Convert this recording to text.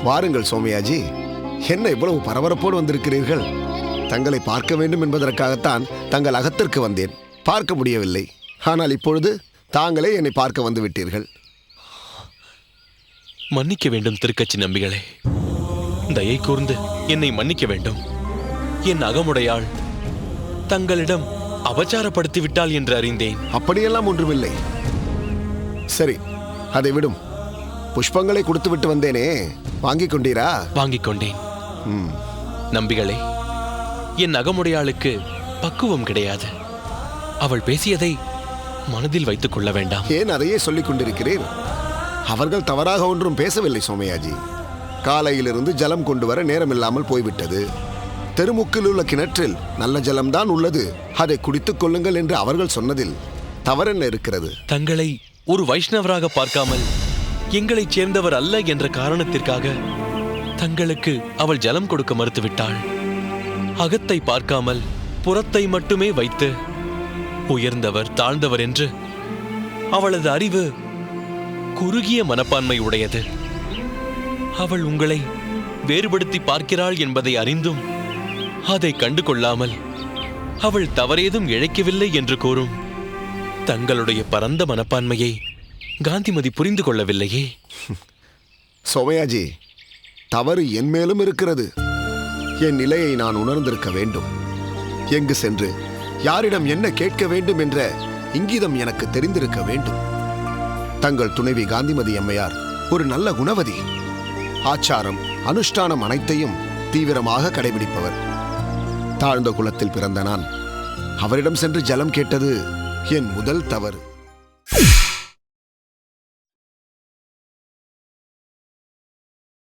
வாருங்கள் சோமயாஜி. என்ன இவ்வளவு பரபரப்போடு வந்திருக்கிறீர்கள்? தங்களை பார்க்க வேண்டும் என்பதற்காகத்தான் தங்கள் அகத்திற்கு வந்தேன். பார்க்க முடியவில்லை. ஆனால் இப்பொழுது தாங்களே என்னை பார்க்க வந்து விட்டீர்கள். மன்னிக்க வேண்டும் திருக்கச்சி நம்பிகளே. தயை கூர்ந்து என்னை மன்னிக்க வேண்டும். என் அகமுடையாள் தங்களிடம் அபச்சாரப்படுத்தி விட்டாள் என்று அறிந்தேன். அப்படியெல்லாம் ஒன்றுமில்லை. சரி, அதை விடும். புஷ்பங்களை கொடுத்து விட்டு வந்தேனே, வாங்கிக் கொண்டீரா? வாங்கிக் கொண்டேன். நம்பிகளே, என் அகமுடையாளுக்கு பக்குவம் கிடையாது. அவள் பேசியதை மனதில் வைத்துக் கொள்ள வேண்டாம். ஏன் அதையே சொல்லிக் கொண்டிருக்கிறேன்? அவர்கள் தவறாக ஒன்றும் பேசவில்லை சோமயாஜி. காலையிலிருந்து ஜலம் கொண்டு வர நேரமில்லாமல் போய்விட்டது. தெருமுக்கில் உள்ள கிணற்றில் நல்ல ஜலம்தான் உள்ளது, அதை குடித்துக் கொள்ளுங்கள் என்று அவர்கள் சொன்னதில் தவறென்ன இருக்கிறது? தங்களை ஒரு வைஷ்ணவராக பார்க்காமல் எங்களைச் சேர்ந்தவர் அல்ல என்ற காரணத்திற்காக தங்களுக்கு அவள் ஜலம் கொடுக்க மறுத்துவிட்டாள். அகத்தை பார்க்காமல் புறத்தை மட்டுமே வைத்து உயர்ந்தவர் தாழ்ந்தவர் என்று அவளது அறிவு குறுகிய மனப்பான்மை உடையது. அவள் உங்களை வேறுபடுத்தி பார்க்கிறாள் என்பதை அறிந்தும் அதை கண்டு கொள்ளாமல் அவள் தவறேதும் இழைக்கவில்லை என்று கூறும் தங்களுடைய பரந்த மனப்பான்மையை காந்திமதி புரிந்து கொள்ளவில்லையே. சோமயாஜி, தவறு என் மேலும் இருக்கிறது. என் நிலையை நான் உணர்ந்திருக்க வேண்டும். எங்கு சென்று யாரிடம் என்ன கேட்க வேண்டும் என்ற இங்கிதம் எனக்கு தெரிந்திருக்க வேண்டும். தங்கள் துணைவி காந்திமதி அம்மையார் ஒரு நல்ல குணவதி. ஆச்சாரம் அனுஷ்டானம் அனைத்தையும் தீவிரமாக கடைபிடிப்பவர். தாழ்ந்த குலத்தில் பிறந்த நான் அவரிடம் சென்று ஜலம் கேட்டது என் முதல் தவறு.